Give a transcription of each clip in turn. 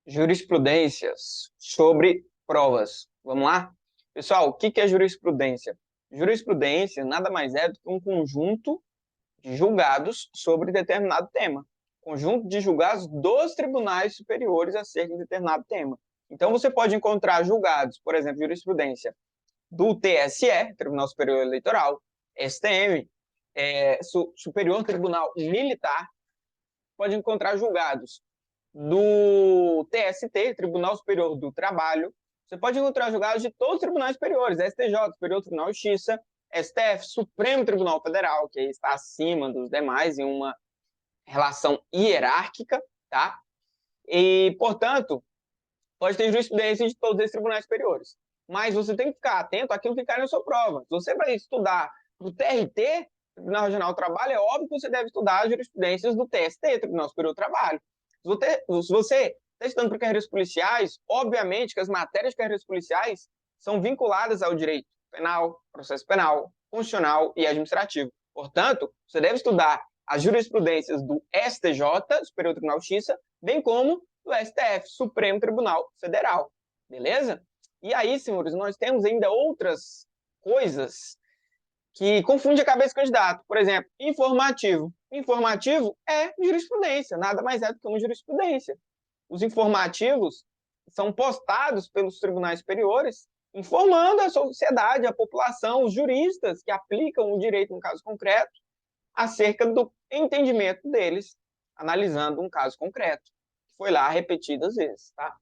Jurisprudências sobre provas. Vamos lá? Pessoal, o que é jurisprudência? Jurisprudência nada mais é do que um conjunto de julgados sobre determinado tema. Conjunto de julgados dos tribunais superiores acerca de determinado tema. Então, você pode encontrar julgados, por exemplo, jurisprudência do TSE, Tribunal Superior Eleitoral, STM, Superior Tribunal Militar, pode encontrar julgados do TST, Tribunal Superior do Trabalho. Você pode encontrar julgados de todos os tribunais superiores, STJ, Superior Tribunal de Justiça, STF, Supremo Tribunal Federal, que está acima dos demais em uma relação hierárquica, tá? E, portanto, pode ter jurisprudência de todos esses tribunais superiores. Mas você tem que ficar atento àquilo que cai na sua prova. Se você vai estudar para o TRT, Tribunal Regional do Trabalho, é óbvio que você deve estudar as jurisprudências do TST, Tribunal Superior do Trabalho. Se você está estudando para carreiras policiais, obviamente que as matérias de carreiras policiais são vinculadas ao direito penal, processo penal, constitucional e administrativo. Portanto, você deve estudar as jurisprudências do STJ, Superior Tribunal de Justiça, bem como do STF, Supremo Tribunal Federal. Beleza? E aí, senhores, nós temos ainda outras coisas que confundem a cabeça do candidato. Por exemplo, informativo. Informativo é jurisprudência, nada mais é do que uma jurisprudência. Os informativos são postados pelos tribunais superiores, informando a sociedade, a população, os juristas que aplicam o direito no caso concreto, acerca do entendimento deles, analisando um caso concreto, que foi lá repetidas vezes. Tá?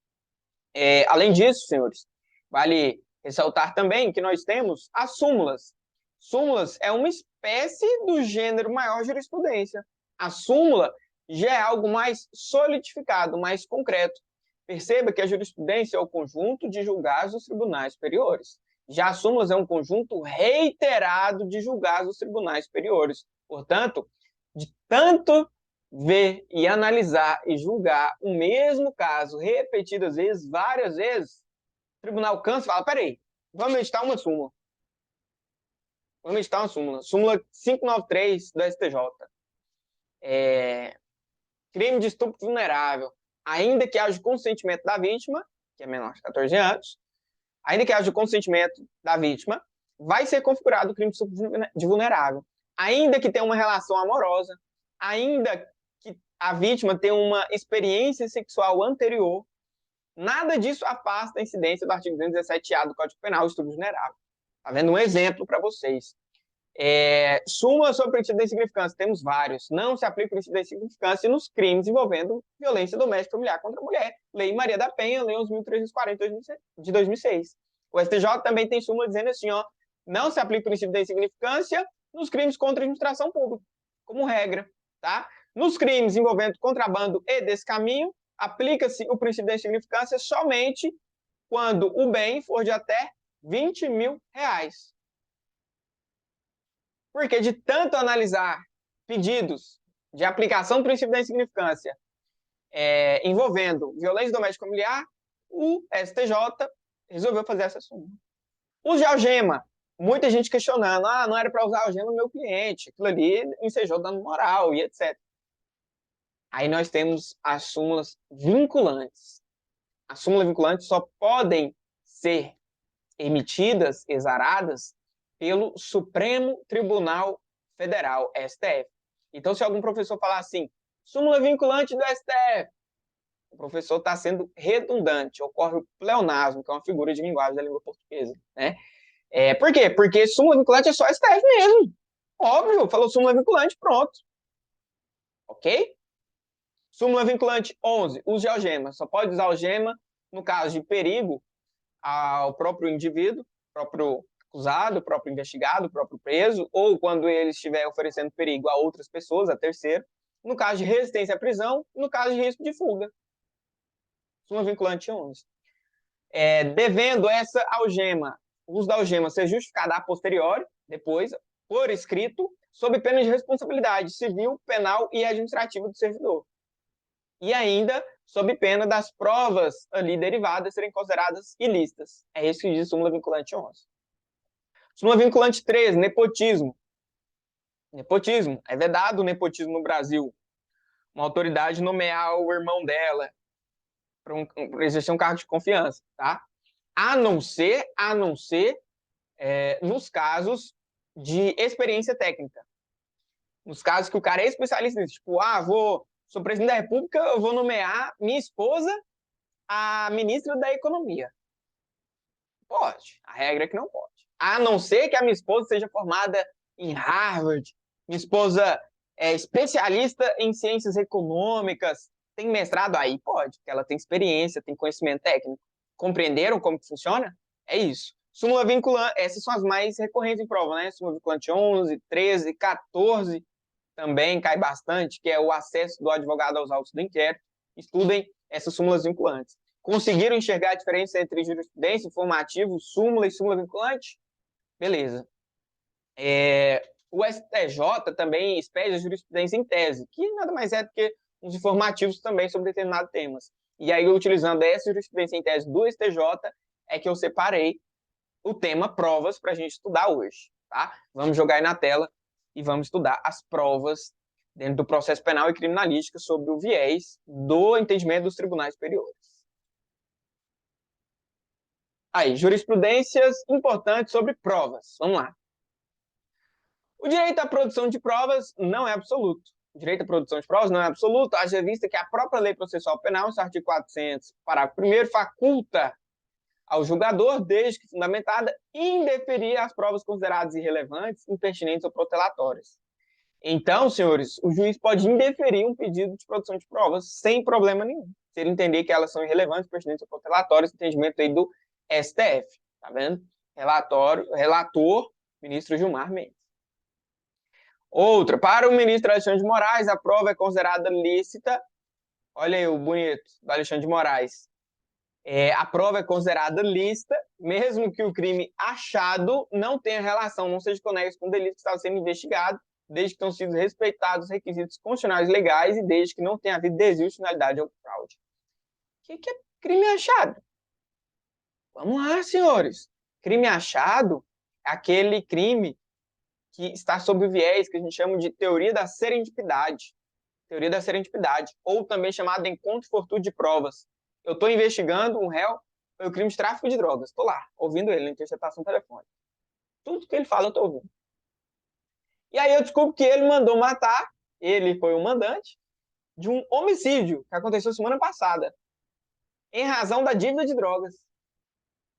Além disso, senhores, vale ressaltar também que nós temos as súmulas. Súmulas é uma espécie do gênero maior jurisprudência. A súmula já é algo mais solidificado, mais concreto. Perceba que a jurisprudência é o conjunto de julgados dos tribunais superiores. Já as súmulas é um conjunto reiterado de julgados dos tribunais superiores. Portanto, de tanto ver e analisar e julgar o mesmo caso repetidas vezes, várias vezes, o tribunal cansa e fala, peraí, vamos editar uma súmula. Vamos editar uma súmula. Súmula 593 do STJ. Crime de estupro vulnerável. Ainda que haja o consentimento da vítima, que é menor de 14 anos, ainda que haja o consentimento da vítima, vai ser configurado o crime de estupro de vulnerável. Ainda que tenha uma relação amorosa, ainda que a vítima tenha uma experiência sexual anterior, nada disso afasta a incidência do artigo 217-A do Código Penal, estupro vulnerável. Está vendo um exemplo para vocês. Súmula sobre o princípio da insignificância, temos vários. Não se aplica o princípio da insignificância nos crimes envolvendo violência doméstica familiar contra a mulher. Lei Maria da Penha, Lei 11.340 de 2006. O STJ também tem súmula dizendo assim, ó, não se aplica o princípio da insignificância nos crimes contra a administração pública, como regra, tá? Nos crimes envolvendo contrabando e descaminho, aplica-se o princípio da insignificância somente quando o bem for de até 20 mil reais. Porque de tanto analisar pedidos de aplicação do princípio da insignificância envolvendo violência doméstica familiar, o STJ resolveu fazer essa súmula. Uso de algema. Muita gente questionando, não era para usar algema no meu cliente, aquilo ali ensejou dano moral e etc. Aí nós temos as súmulas vinculantes. As súmulas vinculantes só podem ser emitidas, exaradas, pelo Supremo Tribunal Federal, STF. Então, se algum professor falar assim, súmula vinculante do STF, o professor está sendo redundante, ocorre o pleonasmo, que é uma figura de linguagem da língua portuguesa. Né? Por quê? Porque súmula vinculante é só STF mesmo. Óbvio, falou súmula vinculante, pronto. Ok? Súmula vinculante 11, uso de algema. Só pode usar algema no caso de perigo ao próprio indivíduo, próprio acusado, próprio investigado, próprio preso, ou quando ele estiver oferecendo perigo a outras pessoas, a terceiro, no caso de resistência à prisão, no caso de risco de fuga. Súmula vinculante 11. Devendo essa algema, o uso da algema ser justificado a posteriori, depois, por escrito, sob pena de responsabilidade civil, penal e administrativa do servidor. E ainda sob pena das provas ali derivadas serem consideradas ilícitas. É isso que diz súmula vinculante 11. Súmula vinculante 13, nepotismo. Nepotismo. É vedado o nepotismo no Brasil. Uma autoridade nomear o irmão dela, para exercer um cargo de confiança, tá? A não ser nos casos de experiência técnica. Nos casos que o cara é especialista nisso, tipo, sou presidente da República, eu vou nomear minha esposa a ministra da Economia. Pode. A regra é que não pode. A não ser que a minha esposa seja formada em Harvard, minha esposa é especialista em ciências econômicas, tem mestrado aí, pode, porque ela tem experiência, tem conhecimento técnico. Compreenderam como que funciona? É isso. Súmula vinculante, essas são as mais recorrentes em prova, né? Súmula vinculante 11, 13, 14, também cai bastante, que é o acesso do advogado aos autos do inquérito. Estudem essas súmulas vinculantes. Conseguiram enxergar a diferença entre jurisprudência, informativo, súmula e súmula vinculante? Beleza. O STJ também expede a jurisprudência em tese, que nada mais é do que uns informativos também sobre determinados temas. E aí, utilizando essa jurisprudência em tese do STJ, é que eu separei o tema provas para a gente estudar hoje, tá? Vamos jogar aí na tela e vamos estudar as provas dentro do processo penal e criminalística sobre o viés do entendimento dos tribunais superiores. Aí, jurisprudências importantes sobre provas. Vamos lá. O direito à produção de provas não é absoluto. O direito à produção de provas não é absoluto, haja vista que a própria Lei Processual Penal, no artigo 400, parágrafo 1º, faculta ao julgador, desde que fundamentada, indeferir as provas consideradas irrelevantes, impertinentes ou protelatórias. Então, senhores, o juiz pode indeferir um pedido de produção de provas sem problema nenhum, se ele entender que elas são irrelevantes, impertinentes ou protelatórias, entendimento aí do STF, tá vendo? Relator, ministro Gilmar Mendes. Outra, para o ministro Alexandre de Moraes, a prova é considerada lícita. Olha aí o bonito do Alexandre de Moraes. A prova é considerada lícita, mesmo que o crime achado não tenha relação, não seja conexo com o delito que estava sendo investigado, desde que tenham sido respeitados os requisitos constitucionais legais e desde que não tenha havido desvio de finalidade ou fraude. O que é crime achado? Vamos lá, senhores. Crime achado é aquele crime que está sob o viés que a gente chama de teoria da serendipidade. Teoria da serendipidade, ou também chamada encontro e fortuito de provas. Eu estou investigando um réu pelo crime de tráfico de drogas. Estou lá, ouvindo ele na interceptação telefônica. Tudo que ele fala, eu estou ouvindo. E aí eu descubro que ele mandou matar, ele foi o mandante, de um homicídio que aconteceu semana passada, em razão da dívida de drogas.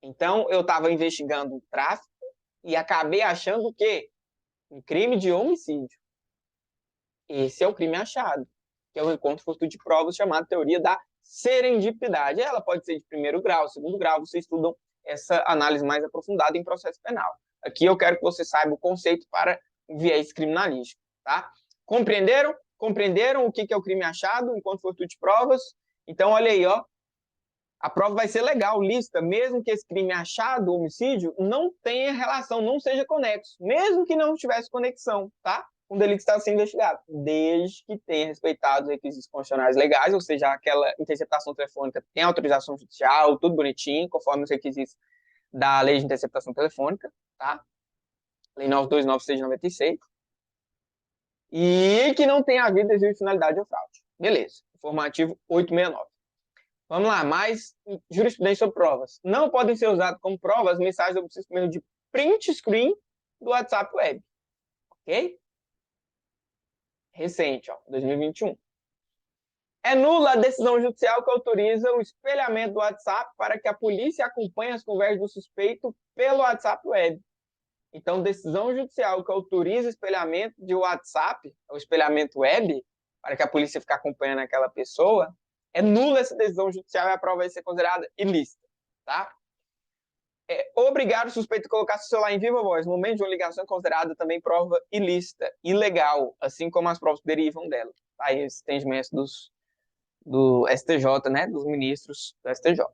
Então, eu estava investigando o tráfico e acabei achando o quê? Um crime de homicídio. Esse é o crime achado, que é o encontro fortuito de provas, chamado teoria da serendipidade. Ela pode ser de primeiro grau, segundo grau, vocês estudam essa análise mais aprofundada em processo penal. Aqui eu quero que você saiba o conceito para o viés criminalístico, tá? Compreenderam? Compreenderam o que é o crime achado, encontro fortuito de provas? Então, olha aí, ó. A prova vai ser legal, lícita, mesmo que esse crime achado, homicídio, não tenha relação, não seja conexo, mesmo que não tivesse conexão, tá? Um delito está sendo investigado, desde que tenha respeitado os requisitos constitucionais legais, ou seja, aquela interceptação telefônica tem autorização judicial, tudo bonitinho, conforme os requisitos da Lei de Interceptação Telefônica, tá? Lei 9.296 de 96. E que não tenha havido desvio de finalidade ou fraude. Beleza. Informativo 869. Vamos lá, mais jurisprudência sobre provas. Não podem ser usadas como provas mensagens obtidas por meio de print screen do WhatsApp Web. Ok? Recente, ó, 2021. É nula a decisão judicial que autoriza o espelhamento do WhatsApp para que a polícia acompanhe as conversas do suspeito pelo WhatsApp Web. Então, decisão judicial que autoriza o espelhamento de WhatsApp, o espelhamento web, para que a polícia fique acompanhando aquela pessoa, é nula essa decisão judicial e a prova vai ser considerada ilícita, tá? Obrigar o suspeito a colocar seu celular em viva voz no momento de uma ligação é considerada também prova ilícita, ilegal, assim como as provas que derivam dela. Tá aí esse entendimento do STJ, né, dos ministros do STJ.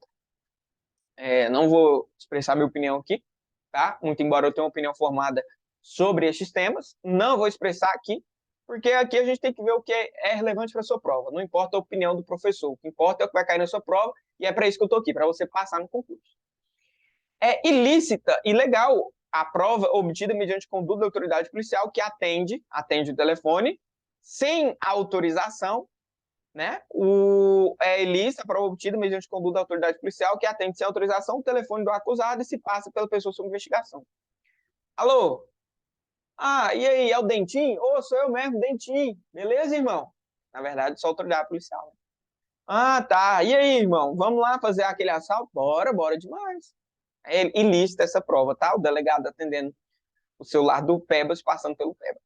Não vou expressar minha opinião aqui, tá? Muito embora eu tenha uma opinião formada sobre estes temas, não vou expressar aqui, porque aqui a gente tem que ver o que é relevante para a sua prova. Não importa a opinião do professor, o que importa é o que vai cair na sua prova, e é para isso que eu estou aqui, para você passar no concurso. É ilícita, ilegal, a prova obtida mediante conduta da autoridade policial que atende o telefone sem autorização né? É ilícita a prova obtida mediante conduta da autoridade policial que atende sem autorização o telefone do acusado e se passa pela pessoa sob investigação. Alô? Ah, e aí, é o Dentinho? Ô, sou eu mesmo, Dentinho. Beleza, irmão? Na verdade, só autoridade policial, né? Ah, tá. E aí, irmão? Vamos lá fazer aquele assalto? Bora, bora demais. É ilícita essa prova, tá? O delegado atendendo o celular do Pebas, passando pelo Pebas.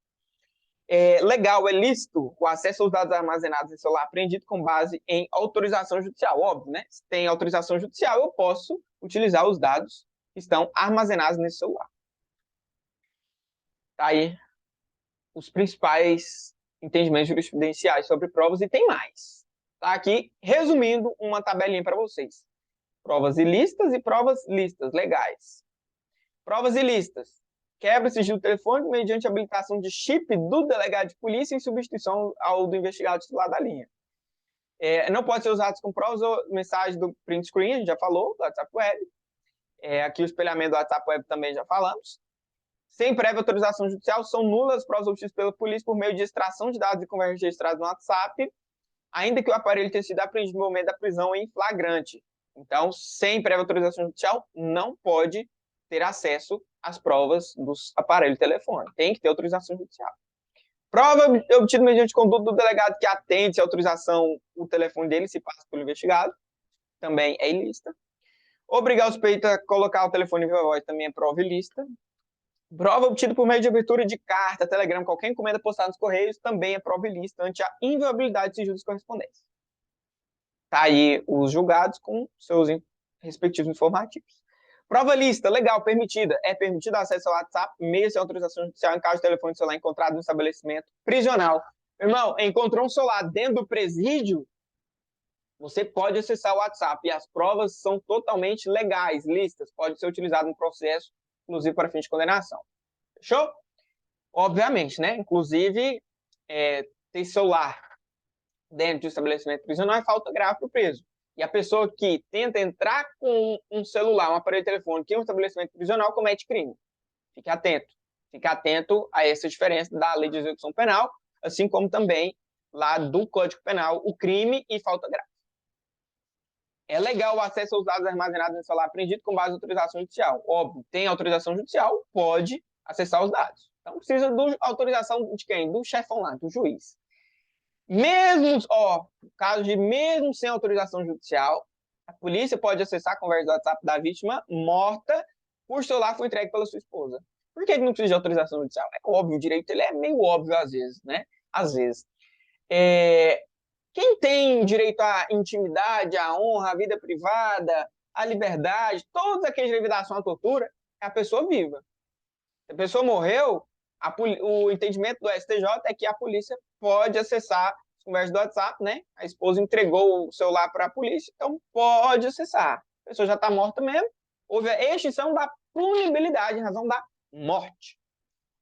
Legal, é lícito o acesso aos dados armazenados em celular apreendido com base em autorização judicial. Óbvio, né? Se tem autorização judicial, eu posso utilizar os dados que estão armazenados nesse celular. Tá aí os principais entendimentos jurisprudenciais sobre provas e tem mais. Tá aqui, resumindo, uma tabelinha para vocês. Provas ilícitas e provas lícitas, legais. Provas ilícitas. Quebra sigilo telefônico mediante habilitação de chip do delegado de polícia em substituição ao do investigado titular da linha. Não pode ser usados com provas ou mensagem do print screen, a gente já falou, do WhatsApp Web. Aqui o espelhamento do WhatsApp Web também já falamos. Sem prévia autorização judicial, são nulas as provas obtidas pela polícia por meio de extração de dados e conversas registradas no WhatsApp, ainda que o aparelho tenha sido apreendido no momento da prisão em flagrante. Então, sem prévia autorização judicial, não pode ter acesso às provas dos aparelhos telefônicos. Tem que ter autorização judicial. Prova obtida mediante conduta do delegado que atende a autorização, o telefone dele se passa pelo investigado, também é ilícita. Obrigar o suspeito a colocar o telefone em viva voz também é prova ilícita. Prova obtida por meio de abertura de carta, telegrama, qualquer encomenda postada nos correios, também é prova ilícita ante a inviolabilidade de sigilo de correspondência. Tá aí os julgados com seus respectivos informativos. Prova lícita, legal, permitida. É permitido acesso ao WhatsApp, mesmo sem autorização judicial, em caso de telefone celular encontrado no estabelecimento prisional. Irmão, encontrou um celular dentro do presídio, você pode acessar o WhatsApp e as provas são totalmente legais, lícitas, pode ser utilizado no processo, inclusive para fim de condenação. Fechou? Obviamente, né? Inclusive, ter celular dentro de um estabelecimento prisional é falta grave para o preso. E a pessoa que tenta entrar com um celular, um aparelho telefônico em um estabelecimento prisional comete crime. Fique atento. Fique atento a essa diferença da lei de execução penal, assim como também lá do Código Penal, o crime e falta grave. É legal o acesso aos dados armazenados no celular apreendido com base em autorização judicial. Óbvio, tem autorização judicial, pode acessar os dados. Então, precisa de autorização de quem? Do chefão lá, do juiz. Mesmo, caso de mesmo sem autorização judicial, a polícia pode acessar a conversa do WhatsApp da vítima morta por celular foi entregue pela sua esposa. Por que não precisa de autorização judicial? É óbvio, o direito ele é meio óbvio às vezes, né? Às vezes. Quem tem direito à intimidade, à honra, à vida privada, à liberdade, todos aqueles direitos da ação à tortura, é a pessoa viva. Se a pessoa morreu, o entendimento do STJ é que a polícia pode acessar as conversas do WhatsApp, né? A esposa entregou o celular para a polícia, então pode acessar. A pessoa já está morta mesmo. Houve a extinção da punibilidade em razão da morte.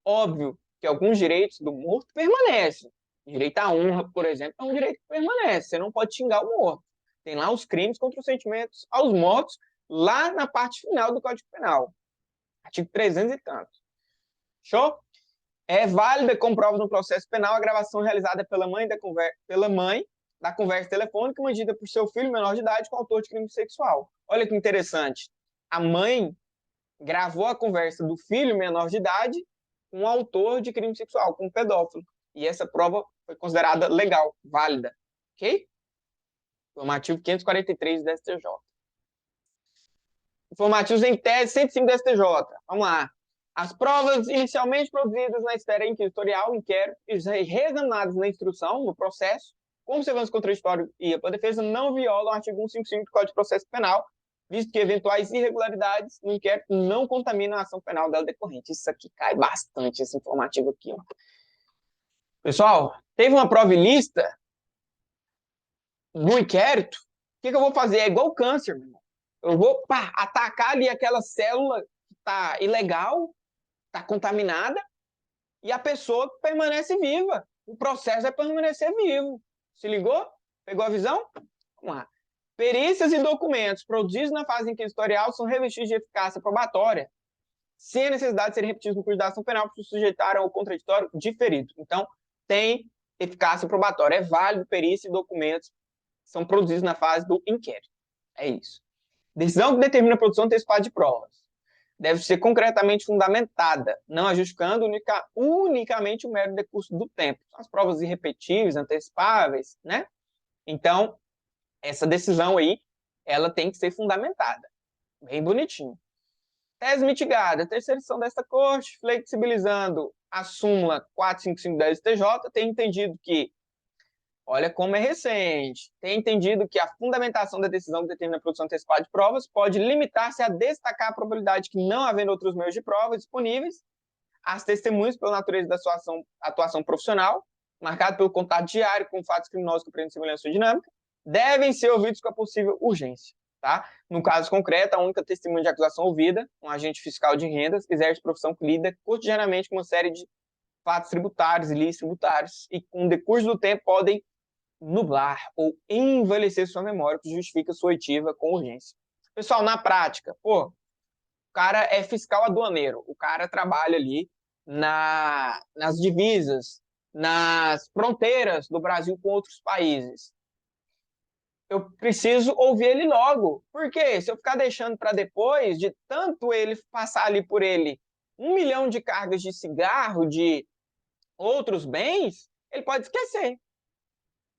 Óbvio que alguns direitos do morto permanecem. Direito à honra, por exemplo, é um direito que permanece. Você não pode xingar o morto. Tem lá os crimes contra os sentimentos aos mortos, lá na parte final do Código Penal. Artigo 300 e tanto. Show? É válida como prova no processo penal a gravação realizada pela mãe da conversa telefônica mantida por seu filho menor de idade com autor de crime sexual. Olha que interessante. A mãe gravou a conversa do filho menor de idade com o autor de crime sexual, com um pedófilo. E essa prova foi considerada legal, válida. Ok? Informativo 543 do STJ. Informativos em tese 105 do STJ. Vamos lá. As provas inicialmente produzidas na esfera inquisitorial, inquérito, e reexaminadas na instrução, no processo, com observância contraditória e a defesa, não violam o artigo 155 do Código de Processo Penal, visto que eventuais irregularidades no inquérito não contaminam a ação penal dela decorrente. Isso aqui cai bastante, esse informativo aqui. Ó. Pessoal, teve uma prova ilícita no inquérito, o que eu vou fazer? É igual o câncer, meu irmão. Eu vou atacar ali aquela célula que está ilegal, está contaminada, e a pessoa permanece viva. O processo vai permanecer vivo. Se ligou? Pegou a visão? Vamos lá. Perícias e documentos produzidos na fase inquisitorial são revestidos de eficácia probatória, sem a necessidade de serem repetidos no curso da ação penal, para se sujeitar ao contraditório diferido. Então, tem eficácia probatória. É válido perícia e documentos que são produzidos na fase do inquérito. É isso. Decisão que determina a produção antecipada de provas deve ser concretamente fundamentada, não justificando unicamente o mero decurso do tempo. As provas irrepetíveis, antecipáveis, né? Então, essa decisão aí, ela tem que ser fundamentada. Bem bonitinho. Tese mitigada. A terceira edição desta corte, flexibilizando a súmula 455 da STJ, tem entendido que, olha como é recente, tem entendido que a fundamentação da decisão que determina a produção antecipada de provas pode limitar-se a destacar a probabilidade que, não havendo outros meios de prova disponíveis, as testemunhas, pela natureza da sua atuação profissional, marcado pelo contato diário com fatos criminosos que prendem semelhança dinâmica, devem ser ouvidos com a possível urgência. Tá? No caso concreto, a única testemunha de acusação ouvida, um agente fiscal de rendas, exerce profissão que lida cotidianamente com uma série de fatos tributários e ilícitos tributários e, com o decurso do tempo, podem nublar ou envelhecer sua memória, que justifica sua oitiva com urgência. Pessoal, na prática, o cara é fiscal aduaneiro, o cara trabalha ali nas divisas, nas fronteiras do Brasil com outros países. Eu preciso ouvir ele logo. Por quê? Se eu ficar deixando para depois, de tanto ele passar ali por ele 1 milhão de cargas de cigarro, de outros bens, ele pode esquecer.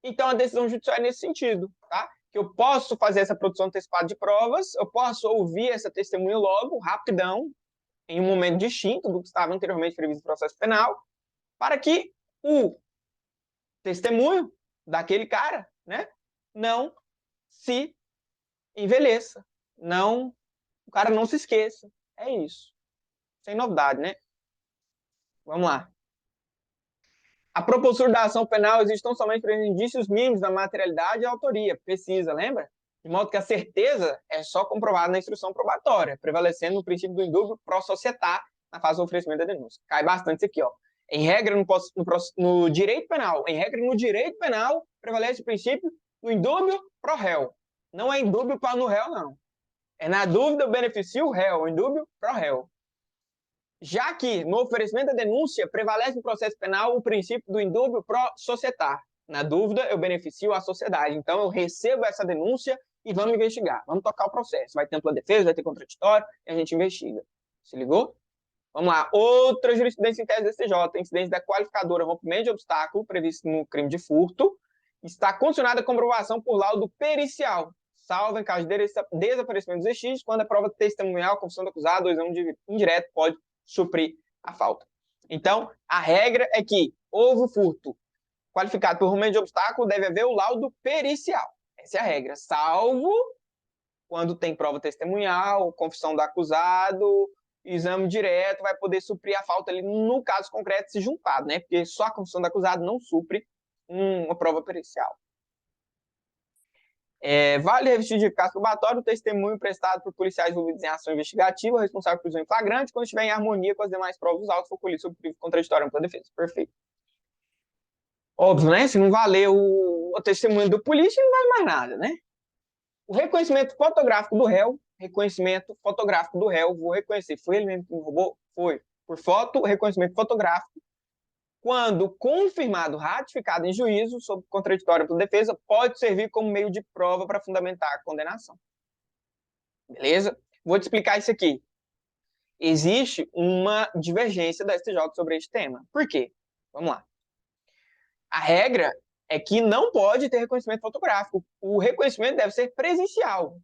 Então, a decisão judicial é nesse sentido, tá? Que eu posso fazer essa produção antecipada de provas, eu posso ouvir essa testemunha logo, rapidão, em um momento distinto do que estava anteriormente previsto no processo penal, para que o testemunho daquele cara, né, não se envelheça, o cara não se esqueça. É isso. Sem novidade, né? Vamos lá. A propositura da ação penal existe tão somente para indícios mínimos da materialidade e autoria. Precisa, lembra? De modo que a certeza é só comprovada na instrução probatória, prevalecendo no princípio do indúbio pro societar na fase do oferecimento da denúncia. Cai bastante isso aqui, ó. Em regra, no direito penal, prevalece o princípio do indúbio pro réu. Não é indúbio para no réu, não. É na dúvida, eu beneficio o réu, indúbio pro réu. Já que, no oferecimento da denúncia, prevalece no processo penal o princípio do indúbio pro societar. Na dúvida, eu beneficio a sociedade. Então, eu recebo essa denúncia e vamos investigar. Vamos tocar o processo. Vai ter ampla defesa, vai ter contraditório, e a gente investiga. Se ligou? Vamos lá. Outra jurisprudência em tese do STJ, incidência da qualificadora rompimento de obstáculo previsto no crime de furto, está condicionada à comprovação por laudo pericial, salvo em caso de desaparecimento dos vestígios, quando a prova testemunhal, confissão do acusado ou exame indireto pode suprir a falta. Então, a regra é que houve o furto qualificado por rompimento de obstáculo, deve haver o laudo pericial. Essa é a regra, salvo quando tem prova testemunhal, confissão do acusado, exame direto, vai poder suprir a falta ali, no caso concreto, se juntado, né? Porque só a confissão do acusado não supre uma prova pericial. Vale revestir de eficácia probatória o testemunho prestado por policiais envolvidos em ação investigativa, responsável por prisão em flagrante, quando estiver em harmonia com as demais provas dos autos, for colhido sob privo contraditório pela defesa. Perfeito. Óbvio, né? Se não valer o testemunho do polícia, não vale mais nada, né? O reconhecimento fotográfico do réu, vou reconhecer, foi ele mesmo que me roubou? Foi. Por foto, reconhecimento fotográfico, quando confirmado, ratificado em juízo, sob contraditório pela defesa, pode servir como meio de prova para fundamentar a condenação. Beleza? Vou te explicar isso aqui. Existe uma divergência da STJ sobre este tema. Por quê? Vamos lá. A regra é que não pode ter reconhecimento fotográfico. O reconhecimento deve ser presencial.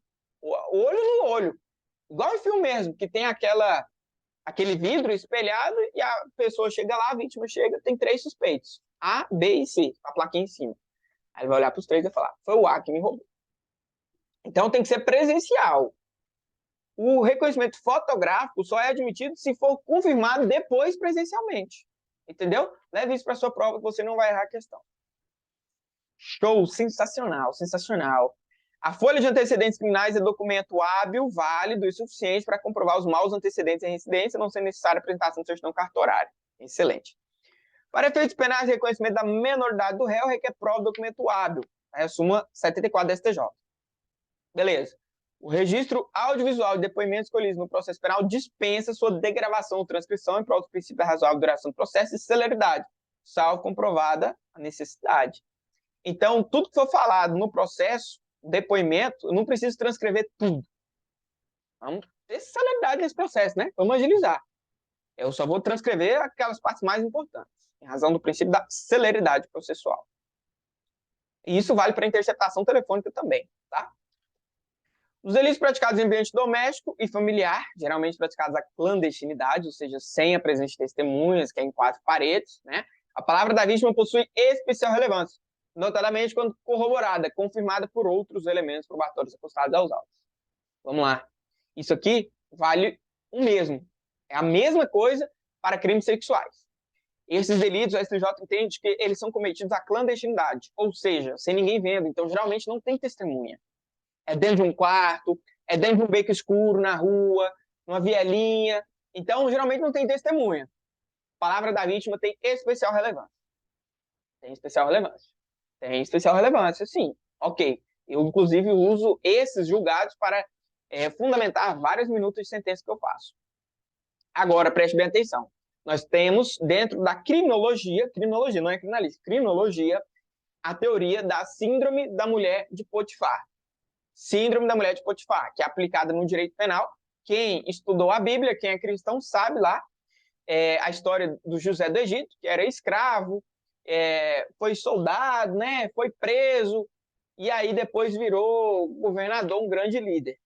Olho no olho. Igual em filme mesmo, que tem aquele vidro espelhado e a pessoa chega lá, a vítima chega, tem 3 suspeitos. A, B e C, a plaquinha em cima. Aí ele vai olhar para os 3 e falar, foi o A que me roubou. Então tem que ser presencial. O reconhecimento fotográfico só é admitido se for confirmado depois presencialmente. Entendeu? Leve isso para sua prova que você não vai errar a questão. Show! Sensacional, sensacional. A folha de antecedentes criminais é documento hábil, válido e suficiente para comprovar os maus antecedentes em residência, não sendo necessária a apresentação de certidão cartorária. Excelente. Para efeitos penais, reconhecimento da menoridade do réu requer prova do documento hábil. É a súmula 74 da STJ. Beleza. O registro audiovisual de depoimentos escolhidos no processo penal dispensa sua degravação ou transcrição em prol do princípio da razoável duração do processo e celeridade. salvo comprovada a necessidade. Então, tudo que for falado no processo, depoimento, eu não preciso transcrever tudo. Vamos ter celeridade nesse processo, né? Vamos agilizar. Eu só vou transcrever aquelas partes mais importantes, em razão do princípio da celeridade processual. E isso vale para interceptação telefônica também, tá? Os delitos praticados em ambiente doméstico e familiar, geralmente praticados à clandestinidade, ou seja, sem a presença de testemunhas, que é em quatro paredes, né? A palavra da vítima possui especial relevância, notadamente quando corroborada, confirmada por outros elementos probatórios acostados aos autos. Vamos lá. Isso aqui vale o mesmo. É a mesma coisa para crimes sexuais. Esses delitos, o STJ entende que eles são cometidos à clandestinidade, ou seja, sem ninguém vendo. Então, geralmente, não tem testemunha. É dentro de um quarto, é dentro de um beco escuro, na rua, numa vielinha. Então, geralmente, não tem testemunha. A palavra da vítima tem especial relevância. Tem especial relevância. Tem especial relevância, sim. Ok. Eu, inclusive, uso esses julgados para fundamentar vários minutos de sentença que eu faço. Agora, preste bem atenção. Nós temos, dentro da criminologia não é criminalística, criminologia, a teoria da síndrome da mulher de Potifar. Síndrome da mulher de Potifar, que é aplicada no direito penal. Quem estudou a Bíblia, quem é cristão, sabe lá a história do José do Egito, que era escravo, foi soldado, né, foi preso, e aí depois virou governador, um grande líder.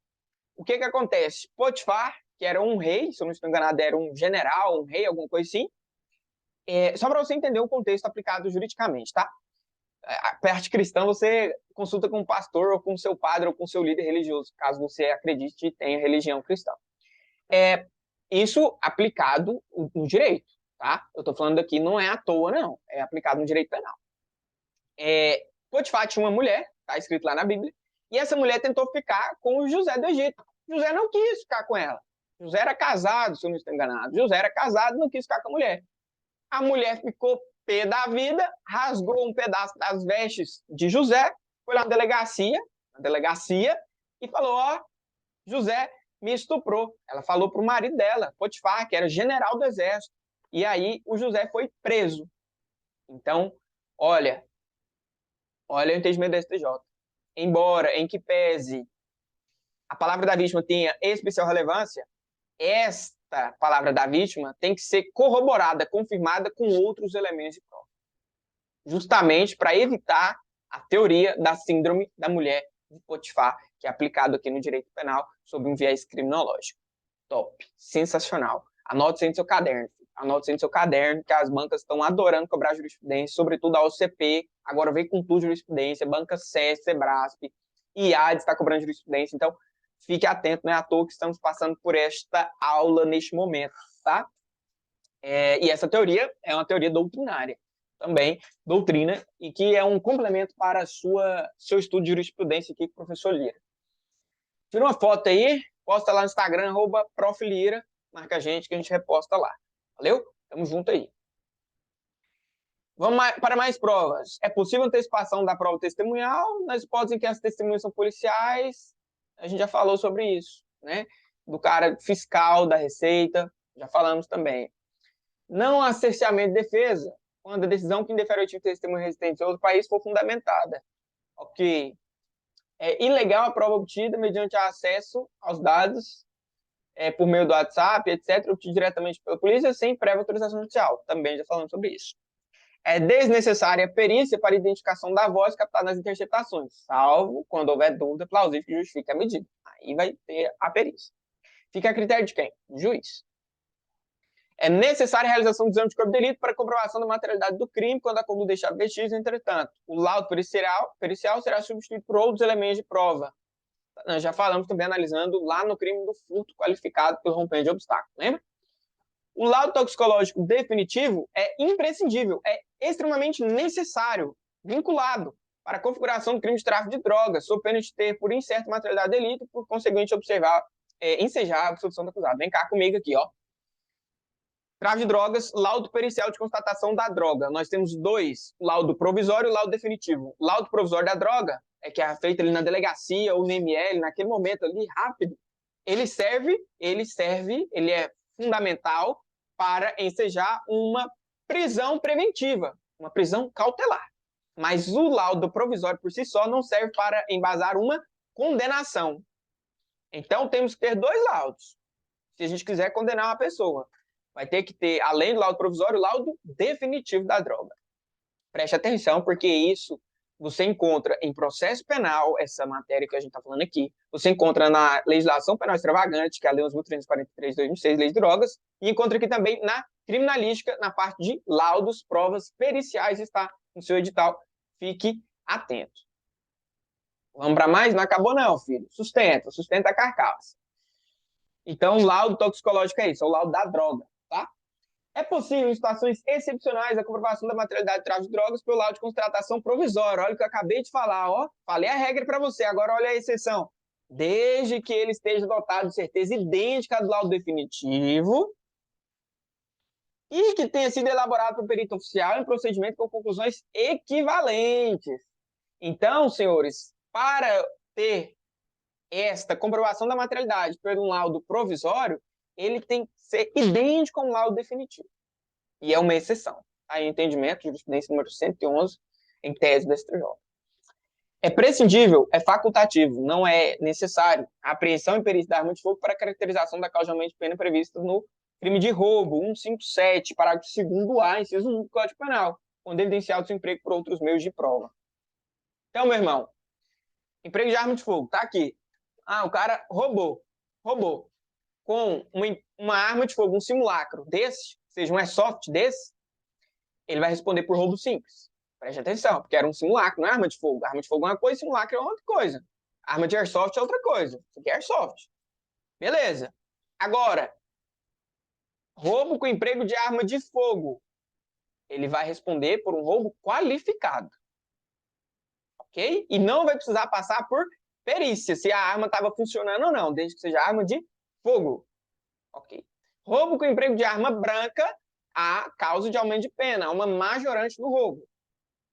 O que acontece? Potifar, que era um rei, se eu não estou enganado, era um general, um rei, alguma coisa assim. Só para você entender o contexto aplicado juridicamente, tá? A parte cristã você consulta com o pastor, ou com o seu padre, ou com o seu líder religioso, caso você acredite e tenha religião cristã. Isso aplicado no direito, tá? Eu estou falando aqui, não é à toa, não. É aplicado no direito penal. Potifar tinha uma mulher, tá escrito lá na Bíblia, e essa mulher tentou ficar com o José do Egito. José não quis ficar com ela. José era casado, se eu não estou enganado. José era casado e não quis ficar com a mulher. A mulher ficou pé da vida, rasgou um pedaço das vestes de José, foi lá na delegacia, e falou, José me estuprou. Ela falou para o marido dela, Potifar, que era general do exército. E aí o José foi preso. Então, olha o entendimento da STJ. Embora, em que pese a palavra da vítima tenha especial relevância, esta palavra da vítima tem que ser corroborada, confirmada com outros elementos de prova. Justamente para evitar a teoria da síndrome da mulher de Potifar, que é aplicado aqui no direito penal sob um viés criminológico. Top, sensacional. Anote em seu caderno. Anote em seu caderno que as bancas estão adorando cobrar jurisprudência, sobretudo a OCP, agora vem com tudo jurisprudência, banca SES, Sebrasp, IAD está cobrando jurisprudência, então fique atento, não é à toa que estamos passando por esta aula neste momento, tá? E essa teoria é uma teoria doutrinária, também doutrina, e que é um complemento para seu estudo de jurisprudência aqui com o professor Lira. Tira uma foto aí, posta lá no Instagram, @proflira, marca a gente que a gente reposta lá. Valeu? Tamo junto aí. Vamos para mais provas. É possível antecipação da prova testemunhal nas hipóteses em que as testemunhas são policiais. A gente já falou sobre isso, né? Do cara fiscal, da Receita, já falamos também. Não há cerceamento de defesa quando a decisão que indefere o tipo de testemunha resistente em outro país for fundamentada. Ok. É ilegal a prova obtida mediante acesso aos dados por meio do WhatsApp, etc., obtido diretamente pela polícia sem prévia autorização judicial. Também já falamos sobre isso. É desnecessária a perícia para identificação da voz captada nas interceptações, salvo quando houver dúvida plausível que justifique a medida. Aí vai ter a perícia. Fica a critério de quem? Do juiz. É necessária a realização do exame de corpo de delito para a comprovação da materialidade do crime quando a conduta deixar vestígios, entretanto. O laudo pericial será substituído por outros elementos de prova. Nós já falamos também analisando lá no crime do furto qualificado pelo rompimento de obstáculo, lembra? O laudo toxicológico definitivo é imprescindível, é extremamente necessário, vinculado para a configuração do crime de tráfico de drogas, sob pena de ter por incerta materialidade de delito, por conseguinte ensejar a absolução do acusado. Vem cá comigo aqui, ó. Tráfico de drogas, laudo pericial de constatação da droga. Nós temos dois, laudo provisório e laudo definitivo. O laudo provisório da droga que é feito ali na delegacia ou no ML, naquele momento ali, rápido, ele é fundamental para ensejar uma prisão preventiva, uma prisão cautelar. Mas o laudo provisório por si só não serve para embasar uma condenação. Então, temos que ter dois laudos. Se a gente quiser condenar uma pessoa, vai ter que ter, além do laudo provisório, o laudo definitivo da droga. Preste atenção, porque isso você encontra em processo penal, essa matéria que a gente está falando aqui, você encontra na legislação penal extravagante, que é a Lei 11.343 de 2006, Lei de Drogas, e encontra aqui também na criminalística, na parte de laudos, provas periciais, está no seu edital. Fique atento. Vamos para mais? Não acabou não, filho. Sustenta a carcaça. Então, o laudo toxicológico é isso, é o laudo da droga, tá? É possível, em situações excepcionais, a comprovação da materialidade de tráfico de drogas pelo laudo de constatação provisória. Olha o que eu acabei de falar, ó. Falei a regra para você, agora olha a exceção. Desde que ele esteja dotado de certeza idêntica do laudo definitivo e que tenha sido elaborado por perito oficial em procedimento com conclusões equivalentes. Então, senhores, para ter esta comprovação da materialidade por um laudo provisório, ele tem que ser idêntico a um laudo definitivo. E é uma exceção. Aí, entendimento, jurisprudência número 111, em tese do STJ. É prescindível, é facultativo, não é necessário a apreensão e perícia da arma de fogo para a caracterização da causa de aumento de pena prevista no crime de roubo, 157, parágrafo 2º-A, inciso 1 do Código Penal, quando evidenciar o desemprego por outros meios de prova. Então, meu irmão, emprego de arma de fogo, tá aqui. Ah, o cara roubou com uma arma de fogo, um simulacro desse, seja um airsoft desse, ele vai responder por roubo simples. Preste atenção, porque era um simulacro, não é arma de fogo. Arma de fogo é uma coisa, simulacro é outra coisa. Arma de airsoft é outra coisa. Isso aqui é airsoft. Beleza. Agora, roubo com emprego de arma de fogo. Ele vai responder por um roubo qualificado. Ok? E não vai precisar passar por perícia, se a arma estava funcionando ou não, desde que seja arma de fogo. Ok. Roubo com emprego de arma branca, a causa de aumento de pena, uma majorante do roubo.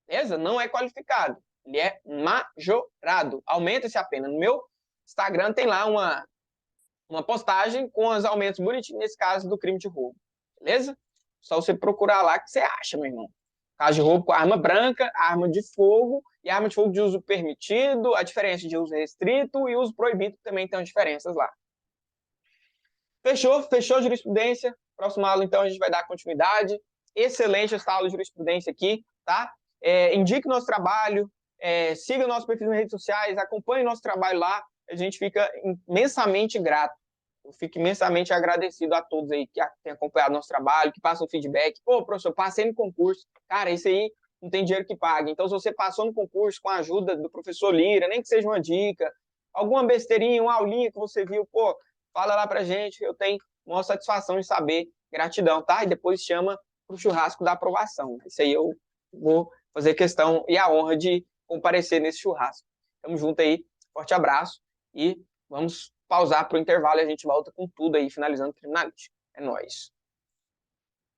Beleza? Não é qualificado. Ele é majorado. Aumenta-se a pena. No meu Instagram tem lá uma postagem com os aumentos bonitinhos, nesse caso do crime de roubo. Beleza? Só você procurar lá que você acha, meu irmão. Caso de roubo com arma branca, arma de fogo e arma de fogo de uso permitido, a diferença de uso restrito e uso proibido também tem diferenças lá. Fechou a jurisprudência. Próxima aula, então, a gente vai dar continuidade. Excelente essa aula de jurisprudência aqui, tá? Indique nosso trabalho, siga o nosso perfil nas redes sociais, acompanhe nosso trabalho lá. A gente fica imensamente grato. Eu fico imensamente agradecido a todos aí que têm acompanhado nosso trabalho, que passam feedback. Pô, professor, passei no concurso. Cara, isso aí não tem dinheiro que pague. Então, se você passou no concurso com a ajuda do professor Lira, nem que seja uma dica, alguma besteirinha, uma aulinha que você viu, pô, fala lá pra gente, eu tenho uma satisfação de saber, gratidão, tá? E depois chama pro churrasco da aprovação. Isso aí eu vou fazer questão e a honra de comparecer nesse churrasco. Tamo junto aí, forte abraço e vamos pausar pro intervalo e a gente volta com tudo aí, finalizando o criminalístico. É nóis.